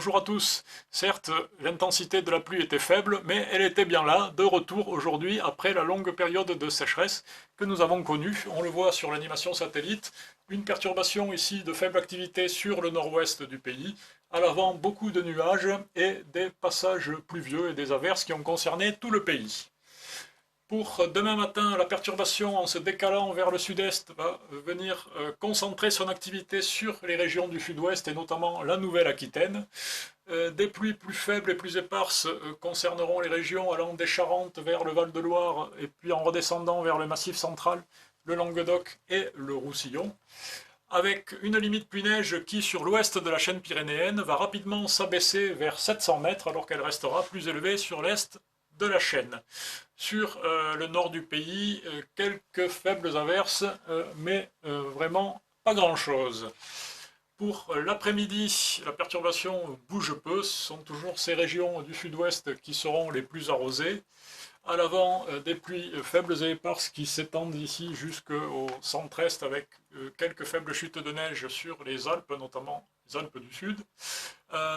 bonjour à tous. Certes, l'intensité de la pluie était faible, mais elle était bien là, de retour aujourd'hui, après la longue période de sécheresse que nous avons connue. On le voit sur l'animation satellite, une perturbation ici de faible activité sur le nord-ouest du pays. À l'avant, beaucoup de nuages et des passages pluvieux et des averses qui ont concerné tout le pays. Pour demain matin, la perturbation, en se décalant vers le sud-est, va venir concentrer son activité sur les régions du sud-ouest et notamment la Nouvelle-Aquitaine. Des pluies plus faibles et plus éparses concerneront les régions allant des Charentes vers le Val-de-Loire et puis en redescendant vers le Massif central, le Languedoc et le Roussillon, avec une limite pluie-neige qui, sur l'ouest de la chaîne pyrénéenne, va rapidement s'abaisser vers 700 mètres alors qu'elle restera plus élevée sur l'est de la chaîne. Sur le nord du pays, quelques faibles averses, mais vraiment pas grand-chose. Pour l'après-midi, la perturbation bouge peu, ce sont toujours ces régions du sud-ouest qui seront les plus arrosées. À l'avant, des pluies faibles et éparses qui s'étendent ici jusqu'au centre-est avec quelques faibles chutes de neige sur les Alpes, notamment les Alpes du Sud.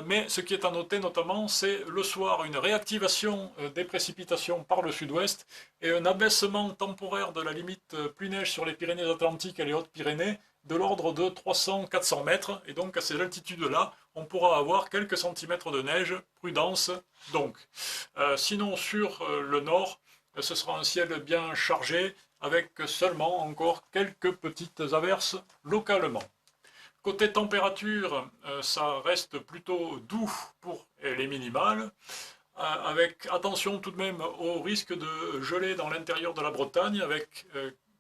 Mais ce qui est à noter notamment, c'est le soir une réactivation des précipitations par le sud-ouest et un abaissement temporaire de la limite pluie-neige sur les Pyrénées-Atlantiques et les Hautes-Pyrénées de l'ordre de 300-400 mètres. Et donc à ces altitudes-là, on pourra avoir quelques centimètres de neige, prudence donc. Sinon sur le nord, ce sera un ciel bien chargé avec seulement encore quelques petites averses localement. Côté température, ça reste plutôt doux pour les minimales, avec attention tout de même au risque de gelée dans l'intérieur de la Bretagne, avec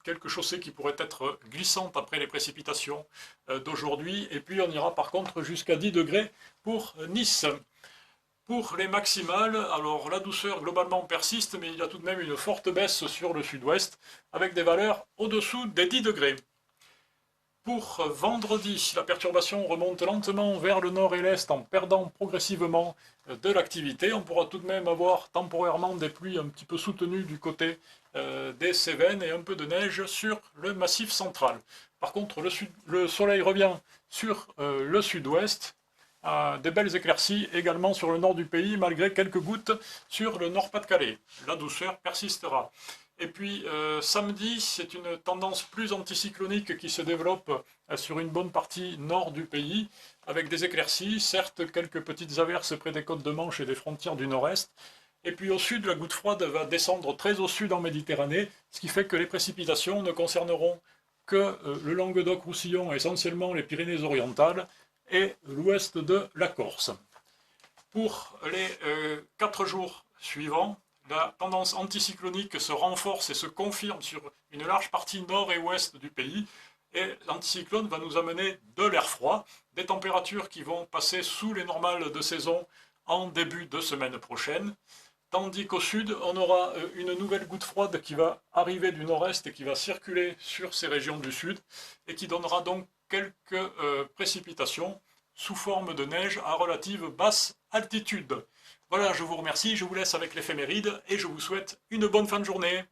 quelques chaussées qui pourraient être glissantes après les précipitations d'aujourd'hui, et puis on ira par contre jusqu'à 10 degrés pour Nice. Pour les maximales, alors la douceur globalement persiste, mais il y a tout de même une forte baisse sur le sud-ouest, avec des valeurs au-dessous des 10 degrés. Pour vendredi, la perturbation remonte lentement vers le nord et l'est en perdant progressivement de l'activité. On pourra tout de même avoir temporairement des pluies un petit peu soutenues du côté des Cévennes et un peu de neige sur le massif central. Par contre, le soleil revient sur le sud-ouest. Des belles éclaircies également sur le nord du pays, malgré quelques gouttes sur le Nord-Pas-de-Calais. La douceur persistera. Et puis samedi, c'est une tendance plus anticyclonique qui se développe sur une bonne partie nord du pays, avec des éclaircies, certes quelques petites averses près des côtes de Manche et des frontières du nord-est. Et puis au sud, la goutte froide va descendre très au sud en Méditerranée, ce qui fait que les précipitations ne concerneront que le Languedoc-Roussillon, essentiellement les Pyrénées-Orientales, et l'ouest de la Corse. Pour les 4 jours suivants, la tendance anticyclonique se renforce et se confirme sur une large partie nord et ouest du pays. Et l'anticyclone va nous amener de l'air froid, des températures qui vont passer sous les normales de saison en début de semaine prochaine. Tandis qu'au sud, on aura une nouvelle goutte froide qui va arriver du nord-est et qui va circuler sur ces régions du sud et qui donnera donc quelques précipitations sous forme de neige à relative basse altitude. Voilà, je vous remercie, je vous laisse avec l'éphéméride et je vous souhaite une bonne fin de journée.